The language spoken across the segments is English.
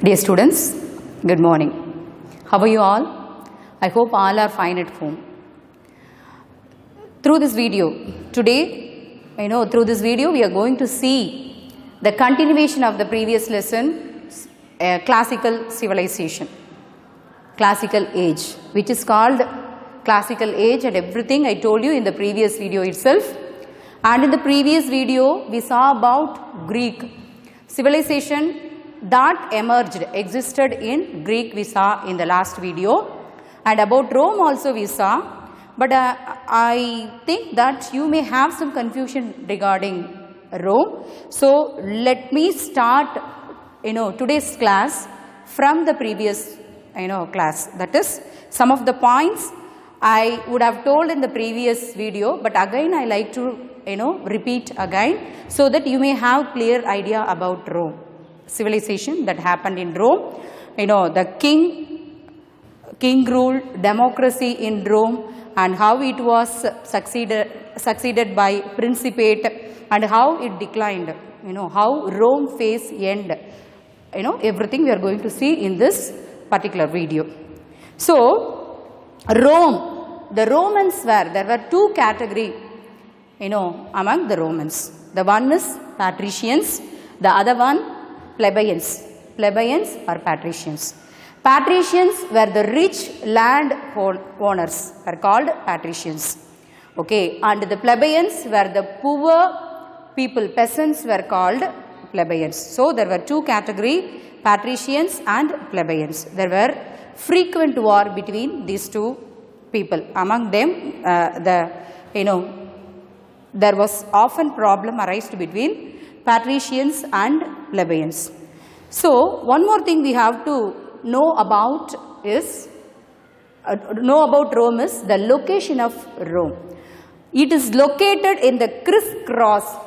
Dear students, good morning. How are you all? I hope all are fine at home. Through this video, today, through this video we are going to see the continuation of the previous lesson, classical civilization, classical age, which is called classical age and everything I told you in the previous video itself. And in the previous video, we saw about Greek civilization that emerged, existed in Greek we saw in the last video, and about Rome also we saw, but I think that you may have some confusion regarding Rome. So let me start today's class from the previous class, that is some of the points I would have told in the previous video, but again I like to repeat again so that you may have clear idea about Rome civilization that happened in Rome. The king rule, democracy in Rome, and how it was succeeded by Principate, and how it declined, how Rome faced end, everything we are going to see in this particular video. So Rome, the Romans there were two categories among the Romans. The one is patricians, the other one plebeians. Plebeians or patricians. Patricians were the rich land owners, are called patricians. Okay, and the plebeians were the poor people, peasants were called plebeians. So there were two categories, patricians and plebeians. There were frequent war between these two people. Among them, there was often problem arise between patricians and plebeians. So one more thing we have to know about Rome is the location of Rome. It is located in the crisscross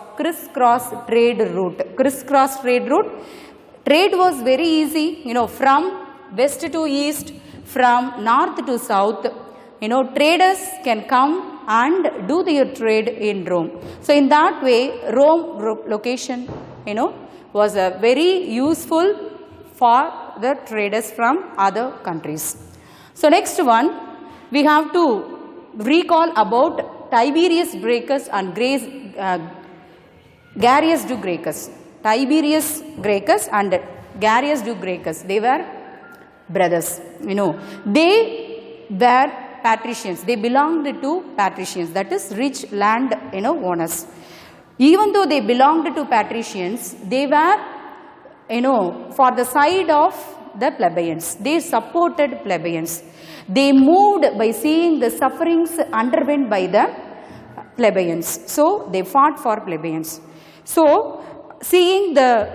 trade route. Crisscross trade route. Trade was very easy, from west to east, from north to south. Traders can come and do their trade in Rome. So in that way, Rome location, was very useful for the traders from other countries. So next one, we have to recall about Tiberius Gracchus and Gaius du Gracchus. Tiberius Gracchus and Gaius du Gracchus, they were brothers. They were patricians. They belonged to patricians, that is rich land owners. Even though they belonged to patricians, they were for the side of the plebeians. They supported plebeians. They moved by seeing the sufferings underwent by the plebeians. So they fought for plebeians. So seeing the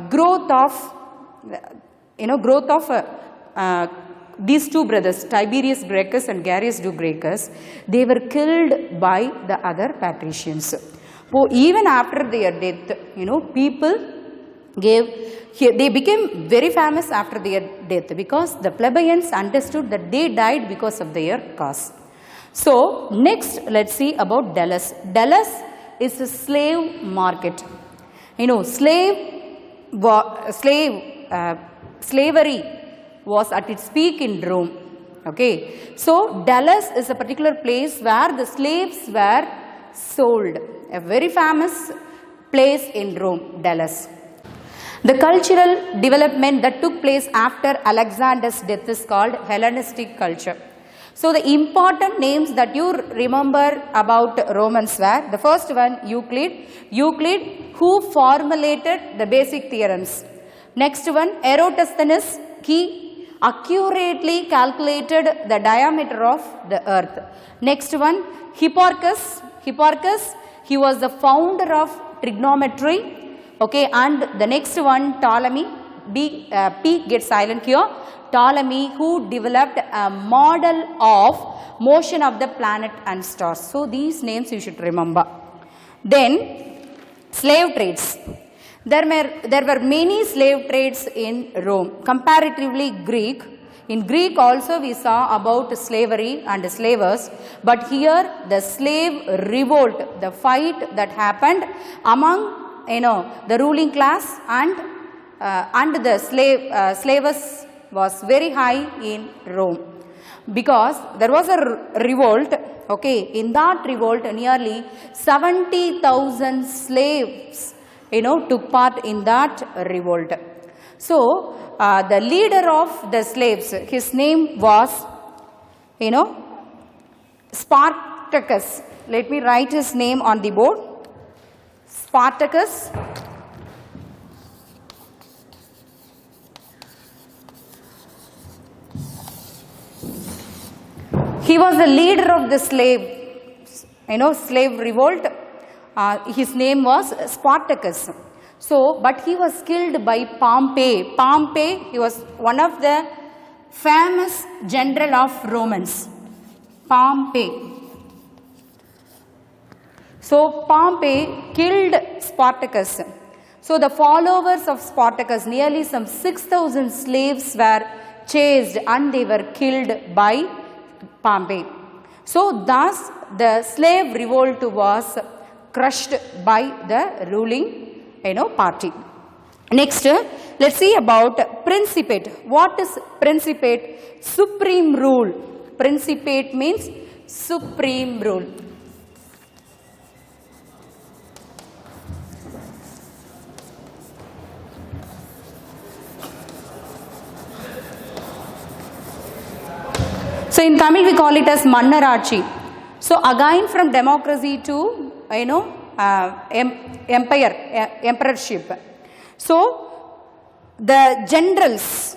growth of these two brothers, Tiberius Gracchus and Gaius du Gracchus, they were killed by the other patricians. So even after their death, people they became very famous after their death, because the plebeians understood that they died because of their cause. So next, let's see about Delos. Delos is a slave market. Slavery was at its peak in Rome. Okay, so Delos is a particular place where the slaves were sold. A very famous place in Rome, Delos. The cultural development that took place after Alexander's death is called Hellenistic culture. So the important names that you remember about Romans were, the first one, Euclid, who formulated the basic theorems. Next one, Eratosthenes, he accurately calculated the diameter of the earth. Next one, Hipparchus, he was the founder of trigonometry. Okay, and the next one, Ptolemy, P gets silent here, Ptolemy, who developed a model of motion of the planet and stars. So these names you should remember. Then slave trades. There were many slave trades in Rome. Comparatively Greek. In Greek also we saw about slavery and slavers, but here the slave revolt, the fight that happened among the ruling class and and the slaves was very high in Rome, because there was a revolt. Okay, in that revolt nearly 70,000 slaves took part in that revolt. So the leader of the slaves, his name was Spartacus. Let me write his name on the board. Spartacus. He was the leader of the slave revolt. His name was Spartacus. So, but he was killed by Pompey. Pompey, he was one of the famous general of Romans. Pompey. So, Pompey killed Spartacus. So, the followers of Spartacus, nearly some 6,000 slaves were chased and they were killed by Pompey. So, thus the slave revolt was crushed by the ruling party. Next, let's see about Principate. What is Principate? Supreme rule. Principate means supreme rule. So in Tamil we call it as Mannarachi. So again from democracy to emperorship. So the generals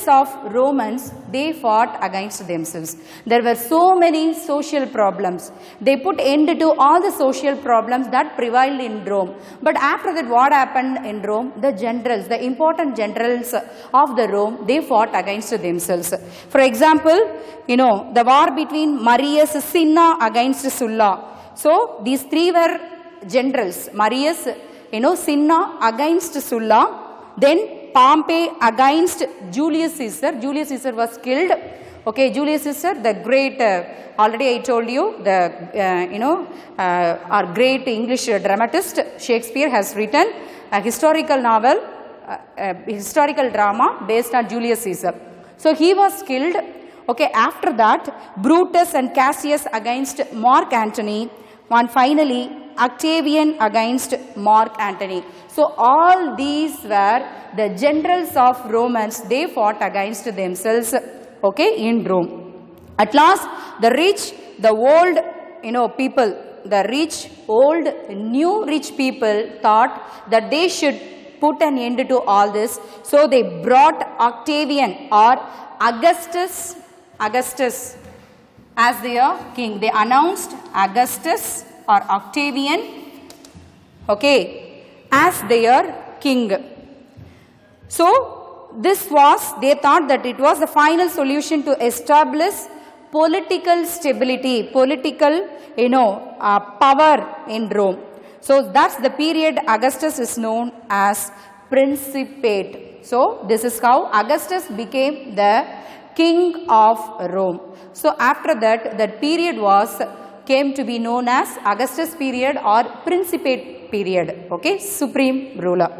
of Romans, they fought against themselves. There were so many social problems. They put end to all the social problems that prevailed in Rome. But after that, what happened in Rome? The generals, the important generals of the Rome, they fought against themselves. For example, the war between Marius Cinna against Sulla. So these three were generals. Marius, Cinna against Sulla. Then Pompey against Julius Caesar. Julius Caesar was killed. Okay, Julius Caesar, the great, already I told you, our great English dramatist, Shakespeare has written a historical novel, historical drama based on Julius Caesar. So he was killed. Okay, after that, Brutus and Cassius against Mark Antony, and finally Octavian against Mark Antony. So all these were the generals of Romans. They fought against themselves, okay, in Rome. At last, the rich, the old, people, the rich, old, new rich people thought that they should put an end to all this. So they brought Octavian or Augustus as their king. They announced Augustus or Octavian, okay, as their king. So this was, they thought that it was the final solution to establish political stability, political, power in Rome. So that's the period Augustus is known as Principate. So this is how Augustus became the king of Rome. So after that, that period came to be known as Augustus period or Principate period. Okay, supreme ruler.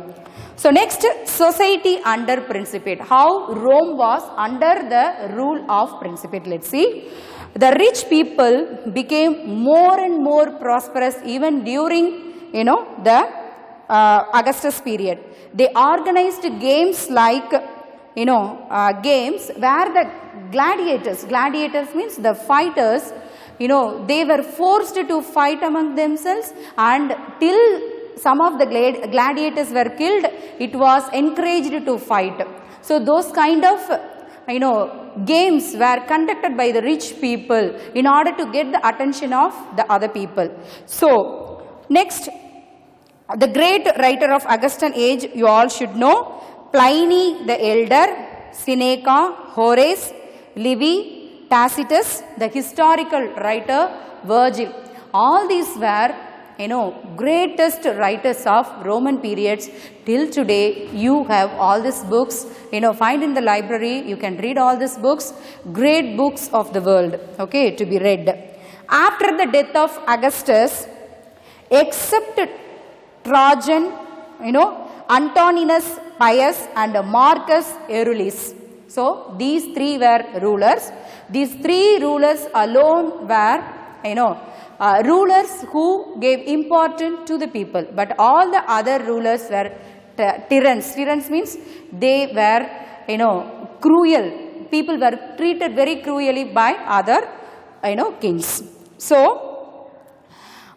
So next, society under Principate. How Rome was under the rule of Principate. Let's see. The rich people became more and more prosperous even during, the Augustus period. They organized games like, games where the gladiators means the fighters, they were forced to fight among themselves, and till some of the gladiators were killed, it was encouraged to fight. So those kind of games were conducted by the rich people in order to get the attention of the other people. So next, the great writer of Augustan age, you all should know, Pliny the Elder, Seneca, Horace, Livy, Tacitus, the historical writer, Virgil. All these were, greatest writers of Roman periods. Till today, you have all these books, find in the library, you can read all these books, great books of the world, okay, to be read. After the death of Augustus, except Trajan, Antoninus Pius and Marcus Aurelius. So these three were rulers. These three rulers alone were, rulers who gave importance to the people. But all the other rulers were tyrants. Tyrants means they were, cruel. People were treated very cruelly by other, kings. So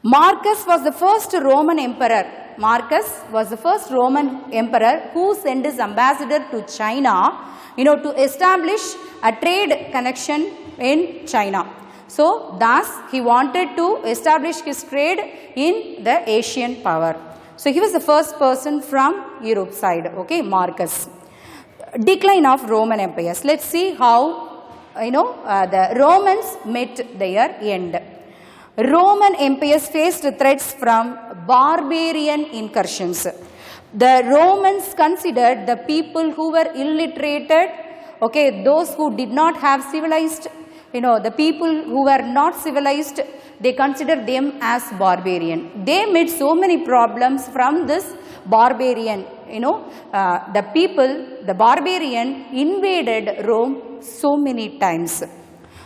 Marcus was the first Roman emperor. Marcus was the first Roman emperor who sent his ambassador to China, to establish a trade connection in China. So thus he wanted to establish his trade in the Asian power. So he was the first person from Europe side, okay, Marcus. Decline of Roman empires. Let's see how, the Romans met their end. Roman empires faced threats from barbarian incursions. The Romans considered the people who were illiterated, okay, those who did not have civilized, the people who were not civilized, they considered them as barbarian. They met so many problems from this barbarian, the barbarian invaded Rome so many times.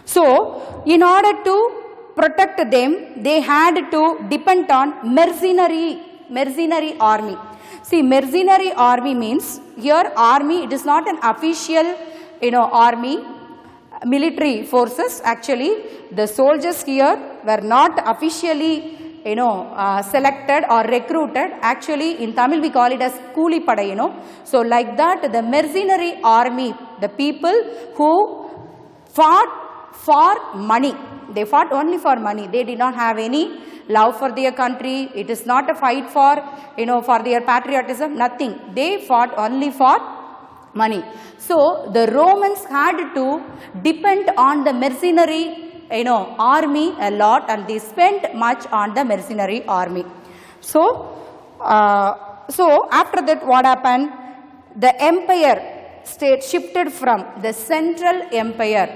So in order to protect them, they had to depend on mercenary army. See, mercenary army means, here army, it is not an official, army, military forces. Actually, the soldiers here were not officially, selected or recruited. Actually, in Tamil we call it as Kuli Pada, So like that, the mercenary army, the people who fought for money. They fought only for money. They did not have any love for their country. It is not a fight for, for their patriotism, nothing. They fought only for money. So the Romans had to depend on the mercenary, army a lot, and they spent much on the mercenary army. So, after that what happened? The empire state shifted from the central empire.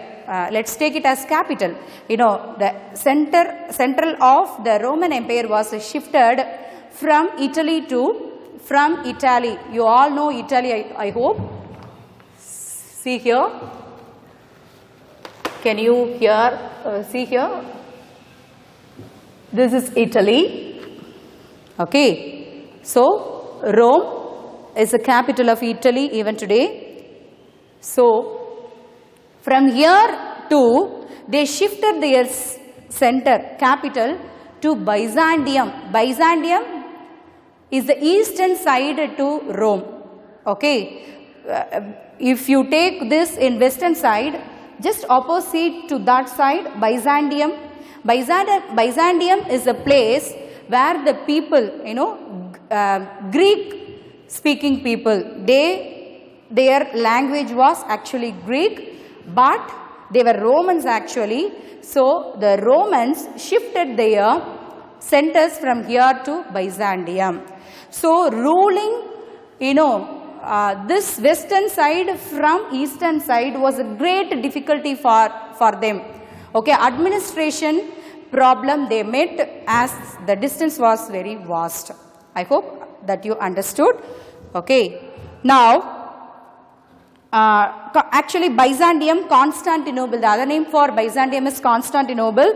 Let's take it as capital. The central of the Roman Empire was shifted from Italy. You all know Italy, I hope. See here. Can you see here? This is Italy. Okay. So Rome is the capital of Italy even today. So from here to, they shifted their center, capital, to Byzantium. Byzantium is the eastern side to Rome. Okay. If you take this in western side, just opposite to that side, Byzantium. Byzantium is a place where the people, Greek speaking people, their language was actually Greek, but they were Romans actually. So the Romans shifted their centers from here to Byzantium. So ruling, this western side from eastern side was a great difficulty for them. Okay, administration problem they met as the distance was very vast. I hope that you understood. Okay, now actually Byzantium, Constantinople, the other name for Byzantium is Constantinople.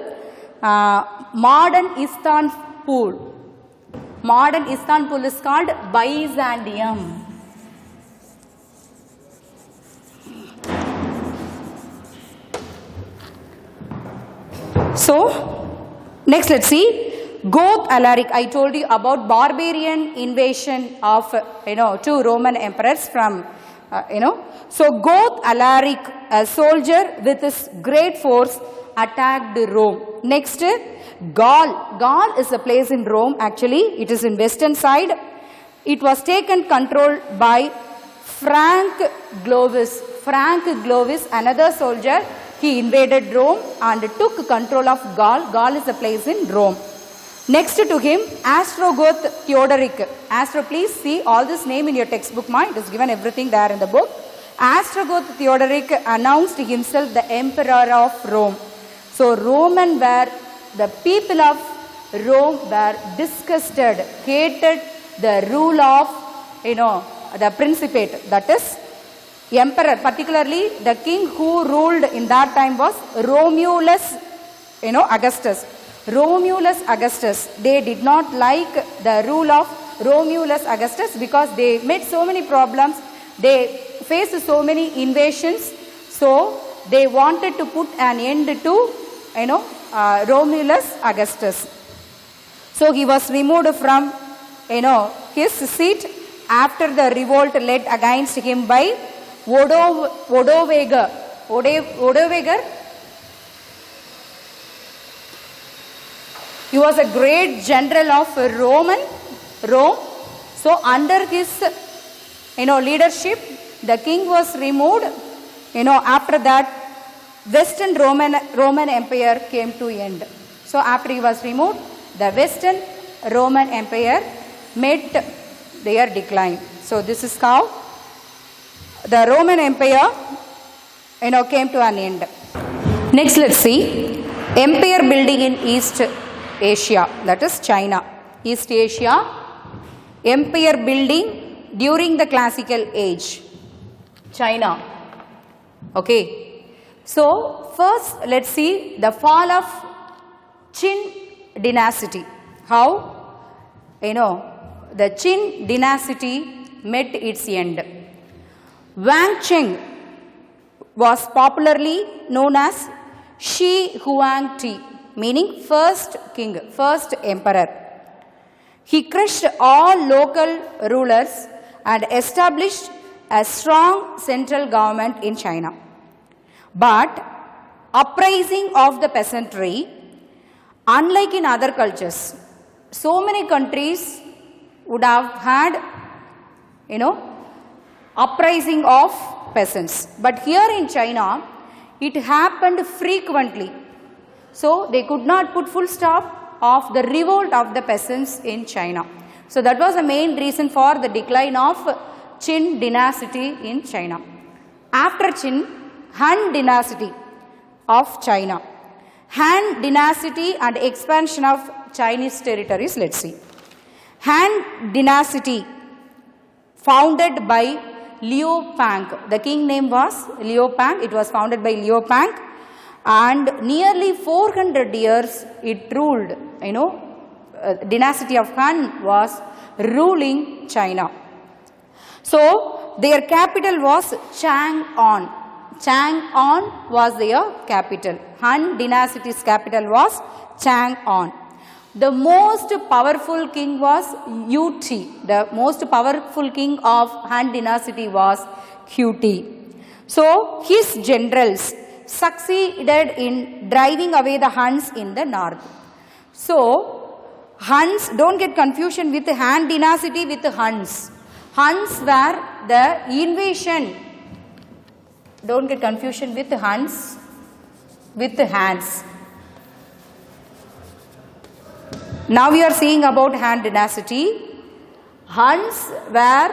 Modern Istanbul. Modern Istanbul is called Byzantium. So, next let's see, Goth Alaric. I told you about barbarian invasion of, two Roman emperors from, So, Goth Alaric, a soldier with his great force, attacked Rome. Next, Gaul. Gaul is a place in Rome actually. It is in western side. It was taken control by Frank Clovis. Frank Clovis, another soldier, he invaded Rome and took control of Gaul. Gaul is a place in Rome. Next to him, Ostrogoth Theodoric. Please see all this name in your textbook. It is given everything there in the book. Ostrogoth Theodoric announced himself the emperor of Rome. So the people of Rome were disgusted, hated the rule of the Principate, that is emperor, particularly the king who ruled in that time was Romulus, Augustus. Romulus Augustus, they did not like the rule of Romulus Augustus because they made so many problems, they faced so many invasions, so they wanted to put an end to, Romulus Augustus. So he was removed from, his seat after the revolt led against him by Odovaker. He was a great general of Rome. So under his, leadership, the king was removed. After that, Western Roman Empire came to end. So after he was removed, the Western Roman Empire met their decline. So this is how the Roman Empire, came to an end. Next, let's see empire building in East Asia, that is China. East Asia, empire building during the classical age. China. Okay. So first, let's see the fall of Qin dynasty. How, the Qin dynasty met its end. Wang Cheng was popularly known as Shi Huangdi, meaning first king, first emperor. He crushed all local rulers and established a strong central government in China. But uprising of the peasantry, unlike in other cultures, so many countries would have had, uprising of peasants. But here in China, it happened frequently. So they could not put full stop of the revolt of the peasants in China. So that was the main reason for the decline of Qin dynasty in China. After Qin, Han dynasty of China. Han dynasty and expansion of Chinese territories, let's see. Han dynasty founded by Liu Pang. The king name was Liu Pang. It was founded by Liu Pang. And nearly 400 years it ruled, dynasty of Han was ruling China. So their capital was Chang'an. Chang'an was their capital. Han dynasty's capital was Chang'an. The most powerful king was Yuti. The most powerful king of Han dynasty was Yuti. So his generals succeeded in driving away the Huns in the north. So Huns, don't get confusion with Han dynasty with Huns. Huns were the invasion. Don't get confusion with Huns with Hans. Now we are seeing about Han dynasty. Huns were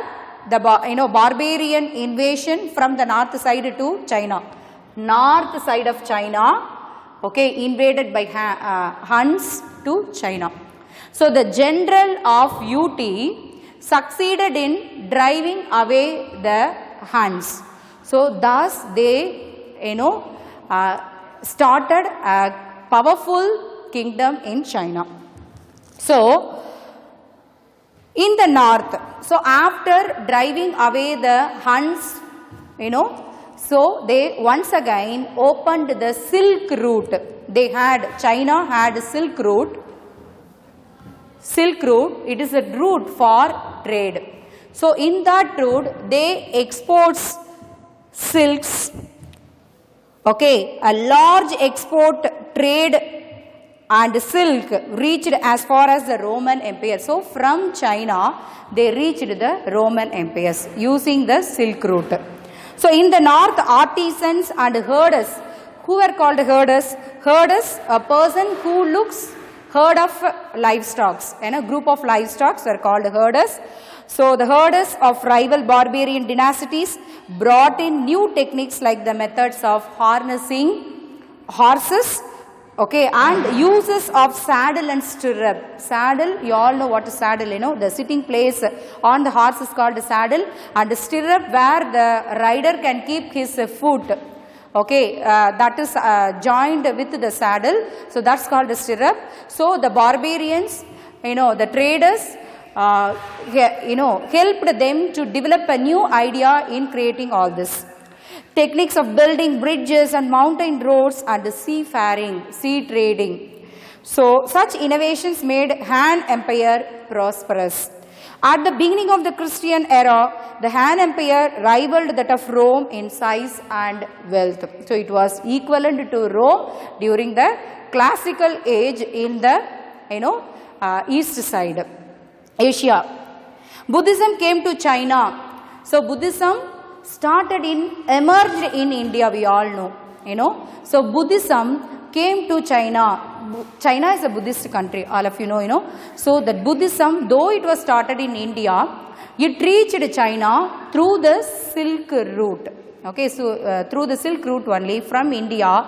the barbarian invasion from the north side to China. North side of China, invaded by Huns to China. So the general of UT succeeded in driving away the Huns. So thus they, started a powerful kingdom in China. So in the north, so after driving away the Huns, so they once again opened the Silk Route. China had Silk Route. Silk Route, it is a route for trade. So in that route, they exports silks. A large export trade and silk reached as far as the Roman Empire. So from China, they reached the Roman empires using the Silk Route. So in the north, artisans and herders, who were called herders? Herders, a person who looks herd of livestock, and a group of livestock were called herders. So the herders of rival barbarian dynasties brought in new techniques like the methods of harnessing horses Okay, and uses of saddle and stirrup. Saddle, you all know what is saddle, you know, the sitting place on the horse is called a saddle, and the stirrup where the rider can keep his foot. Okay, that is joined with the saddle, so that's called a stirrup. So the barbarians, you know, the traders, you know, helped them to develop a new idea in creating all this. Techniques of building bridges and mountain roads and seafaring, sea trading. So such innovations made Han Empire prosperous. At the beginning of the Christian era, the Han Empire rivaled that of Rome in size and wealth. So it was equivalent to Rome during the classical age in the, you know, east side, Asia. Buddhism came to China. So Buddhism emerged in India, we all know, you know. So Buddhism came to China. China is a Buddhist country, all of you know. So that Buddhism, though it was started in India, it reached China through the Silk Route. Okay, so through the Silk Route only from India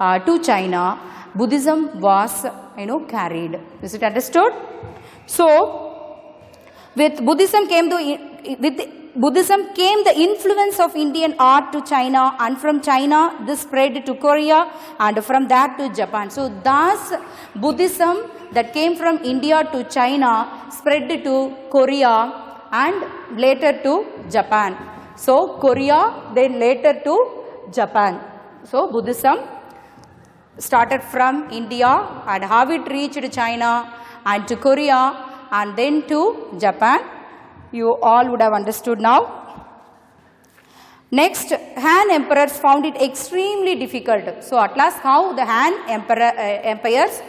to China, Buddhism was, you know, carried. Is it understood? So with Buddhism came the influence of Indian art to China, and from China this spread to Korea, and from that to Japan. So thus Buddhism that came from India to China spread to Korea and later to Japan. So Korea, then later to Japan. So Buddhism started from India and how it reached China and to Korea and then to Japan. You all would have understood now. Next, Han emperors found it extremely difficult. So at last how the Han empires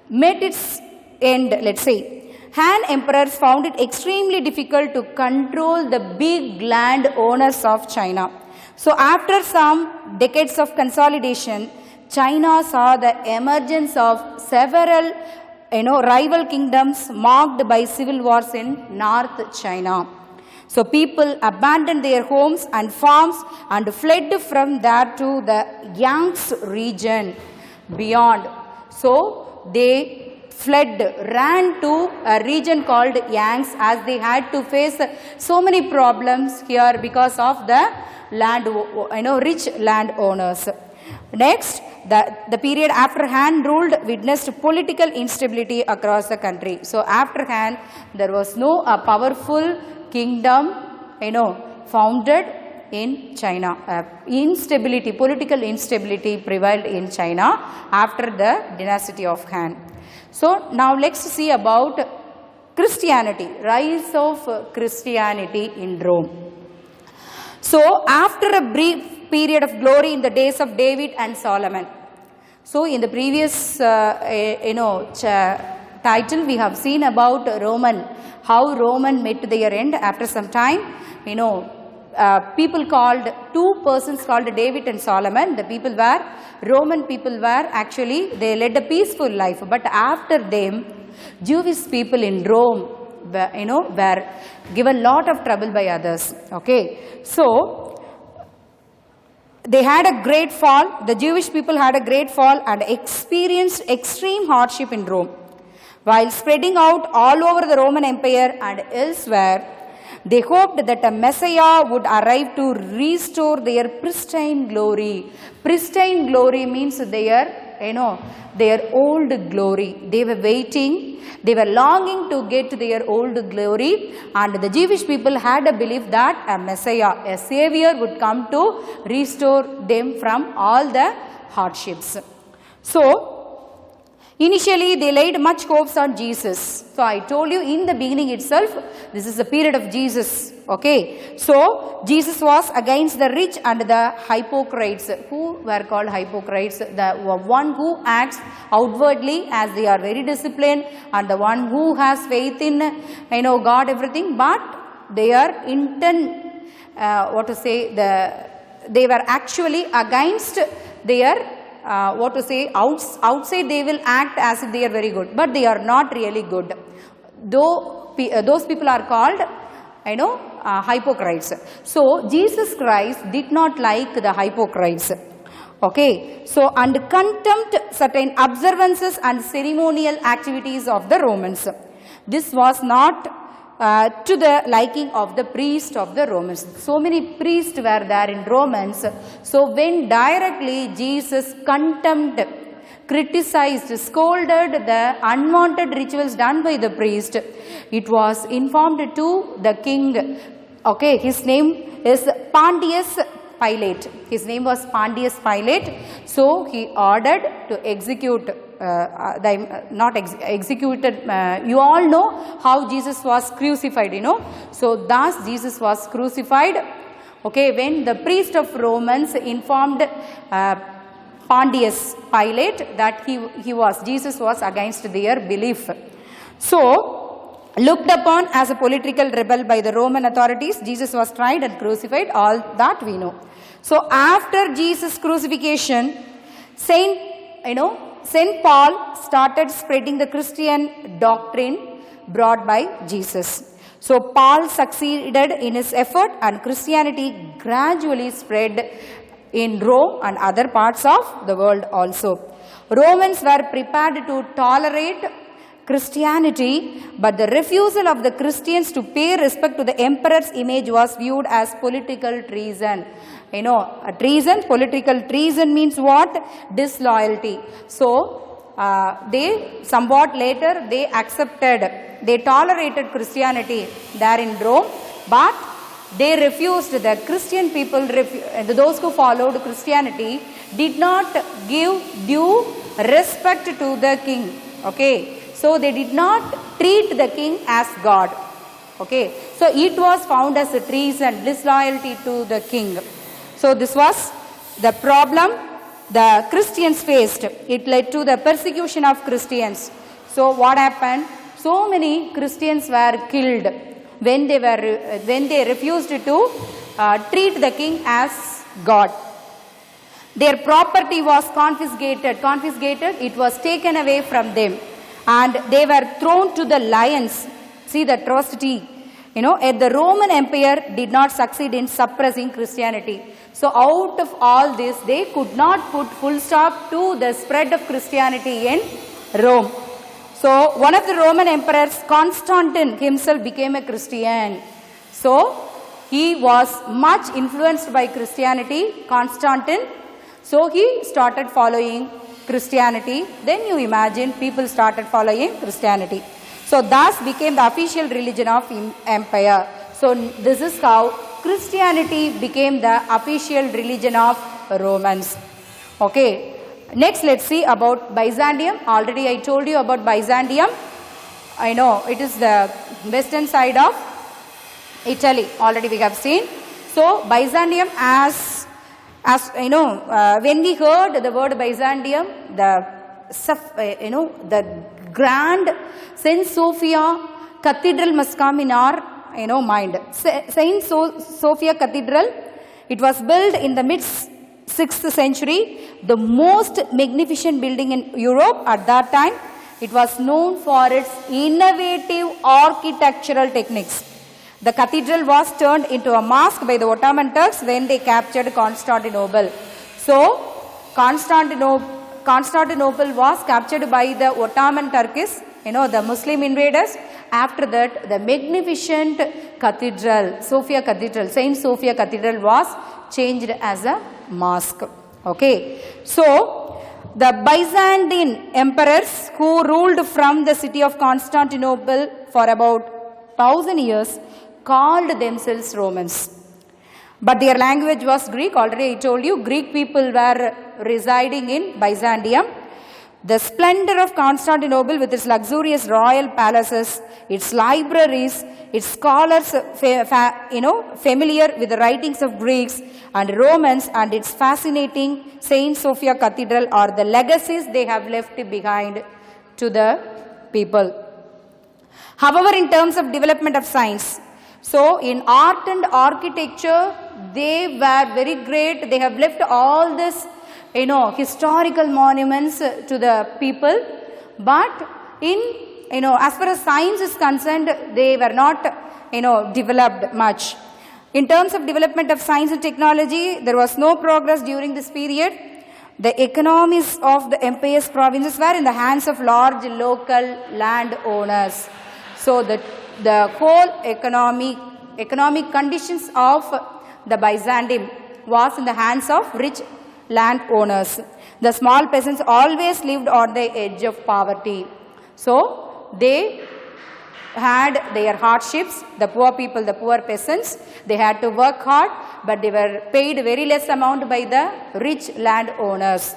met its end, let's say. Han emperors found it extremely difficult to control the big land owners of China. So after some decades of consolidation, China saw the emergence of several rival kingdoms marked by civil wars in North China. So people abandoned their homes and farms and fled from there to the Yangtze region beyond. So they ran to a region called Yangtze as they had to face so many problems here because of the land, rich landowners. Next, the period after Han ruled witnessed political instability across the country. So after Han, there was no powerful kingdom, founded in China. Political instability prevailed in China after the dynasty of Han. So now let's see about Christianity, rise of Christianity in Rome. So after a brief period of glory in the days of David and Solomon. So in the previous title we have seen about how Roman met their end after some time. Two persons called David and Solomon. The people were, Roman people were actually, they led a peaceful life. But after them, Jewish people in Rome were given a lot of trouble by others. Okay, so they had a great fall, the Jewish people had a great fall and experienced extreme hardship in Rome. While spreading out all over the Roman Empire and elsewhere, they hoped that a Messiah would arrive to restore their pristine glory. Pristine glory means their old glory. They were waiting, they were longing to get their old glory, and the Jewish people had a belief that a Messiah, a Savior would come to restore them from all the hardships. So, initially they laid much hopes on Jesus. So I told you in the beginning itself, this is the period of Jesus. Okay, so Jesus was against the rich and the hypocrites. Who were called hypocrites? The one who acts outwardly as they are very disciplined, and the one who has faith in God, everything, but they are they were actually against their outside they will act as if they are very good, but they are not really good. Though those people are called hypocrites. So Jesus Christ did not like the hypocrites. Okay, so and contempt certain observances and ceremonial activities of the Romans. This was not to the liking of the priest of the Romans. So many priests were there in Romans. So when directly Jesus contempt, criticized, scolded the unwanted rituals done by the priest, it was informed to the king. Okay, his name is Pontius Pilate. His name was Pontius Pilate. So he ordered to execute, executed, you all know how Jesus was crucified, you know. So thus Jesus was crucified. Okay, when the priest of Romans informed Pontius Pilate that Jesus was against their belief. So, looked upon as a political rebel by the Roman authorities, Jesus was tried and crucified, all that we know. So, after Jesus' crucifixion, Saint Paul started spreading the Christian doctrine brought by Jesus. So, Paul succeeded in his effort and Christianity gradually spread in Rome and other parts of the world also. Romans were prepared to tolerate Christianity, but the refusal of the Christians to pay respect to the emperor's image was viewed as political treason. You know, treason, political treason means what? Disloyalty. So, they somewhat later they accepted, they tolerated Christianity there in Rome, but they refused. The Christian people, those who followed Christianity, did not give due respect to the king. Okay, so they did not treat the king as God. Okay, so it was found as a treason, disloyalty to the king. So this was the problem the Christians faced. It led to the persecution of Christians. So what happened? So many Christians were killed when they refused to treat the king as God. Their property was confiscated. It was taken away from them, and they were thrown to the lions. See the atrocity. You know, the Roman Empire did not succeed in suppressing Christianity. So out of all this, they could not put full stop to the spread of Christianity in Rome. So one of the Roman emperors, Constantine himself, became a Christian. So he was much influenced by Christianity, Constantine. So he started following Christianity. Then you imagine people started following Christianity. So thus became the official religion of empire. So this is how Christianity became the official religion of Romans. Okay. Next, let's see about Byzantium. Already I told you about Byzantium. I know it is the western side of Italy. Already we have seen. So Byzantium, as you know, when we heard the word Byzantium, the grand Saint Sophia Cathedral must come in our mind. Saint Sophia Cathedral, it was built in the mid-6th century, the most magnificent building in Europe at that time. It was known for its innovative architectural techniques. The cathedral was turned into a mosque by the Ottoman Turks when they captured Constantinople. So, Constantinople was captured by the Ottoman Turks, the Muslim invaders. After that, the magnificent cathedral, Sophia Cathedral, Saint Sophia Cathedral was changed as a mosque. Okay. So, the Byzantine emperors who ruled from the city of Constantinople for about 1000 years called themselves Romans. But their language was Greek. Already I told you, Greek people were residing in Byzantium. The splendor of Constantinople with its luxurious royal palaces, its libraries, its scholars familiar with the writings of Greeks and Romans, and its fascinating Saint Sophia Cathedral are the legacies they have left behind to the people. However, in terms of development of science, so in art and architecture, they were very great. They have left all this historical monuments to the people, but as far as science is concerned, they were not developed much. In terms of development of science and technology, there was no progress during this period. the economies of the empire's provinces were in the hands of large local landowners. So the whole economic conditions of the Byzantium was in the hands of rich landowners. The small peasants always lived on the edge of poverty. So they had their hardships, the poor people, the poor peasants, they had to work hard, but they were paid very less amount by the rich landowners.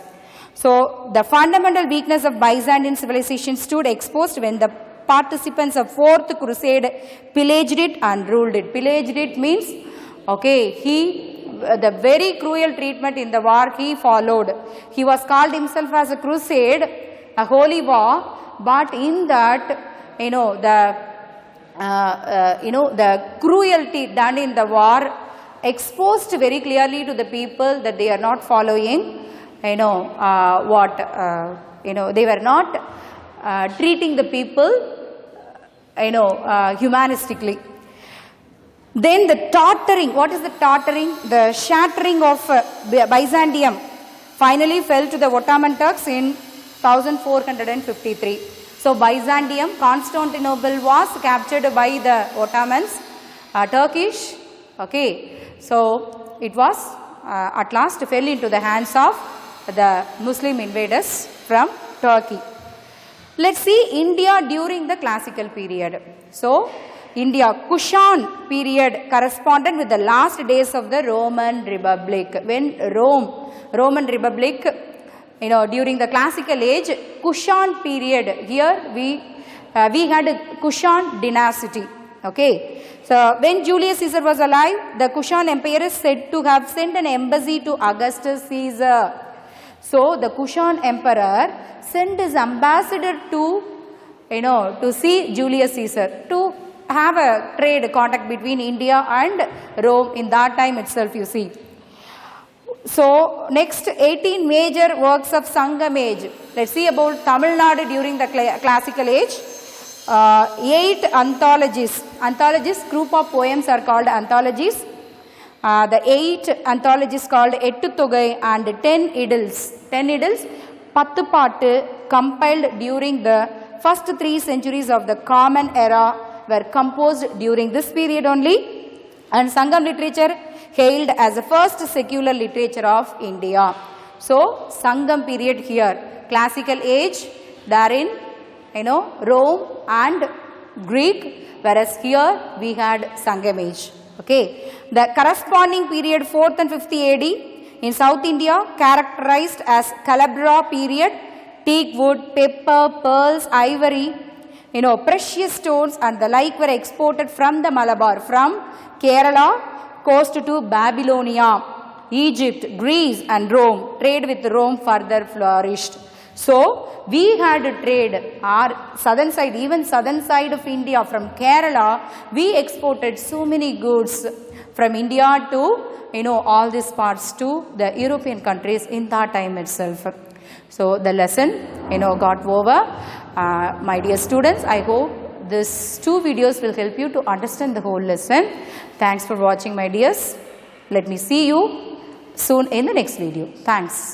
So the fundamental weakness of Byzantine civilization stood exposed when the participants of Fourth Crusade pillaged it and ruled it. Pillaged it means, okay, the very cruel treatment in the war he followed. He was called himself as a crusade, a holy war, but in that, the cruelty done in the war exposed very clearly to the people that they are not following, they were not treating the people, humanistically. Then the tottering, what is the tottering? The shattering of Byzantium finally fell to the Ottoman Turks in 1453. So Byzantium, Constantinople was captured by the Ottomans, Turkish, okay. So it was at last fell into the hands of the Muslim invaders from Turkey. Let's see India during the classical period. So India, Kushan period corresponded with the last days of the Roman Republic. When Roman Republic, during the classical age, Kushan period, here we had a Kushan dynasty, okay. So when Julius Caesar was alive, the Kushan Empire is said to have sent an embassy to Augustus Caesar. So the Kushan Emperor sent his ambassador to see Julius Caesar, to have a trade contact between India and Rome in that time itself, you see. So next 18 major works of Sangam age. Let's see about Tamil Nadu during the classical age. 8 anthologies. Anthologies, group of poems are called anthologies. The 8 anthologies called Ettu Thogai and 10 Idylls. 10 Idylls, 10 Pattu, compiled during the first 3 centuries of the Common Era, were composed during this period only, and Sangam literature hailed as the first secular literature of India. So Sangam period here, classical age, therein Rome and Greek, whereas here we had Sangam age. Okay, the corresponding period 4th and 5th AD in South India characterized as Calabria period, teak wood, pepper, pearls, ivory, precious stones and the like were exported from the Malabar, from Kerala coast to Babylonia, Egypt, Greece and Rome. Trade with Rome further flourished. So we had trade, our southern side, even southern side of India, from Kerala, we exported so many goods from India to all these parts to the European countries in that time itself. So the lesson got over. My dear students, I hope these 2 videos will help you to understand the whole lesson. Thanks for watching, my dears. Let me see you soon in the next video. Thanks.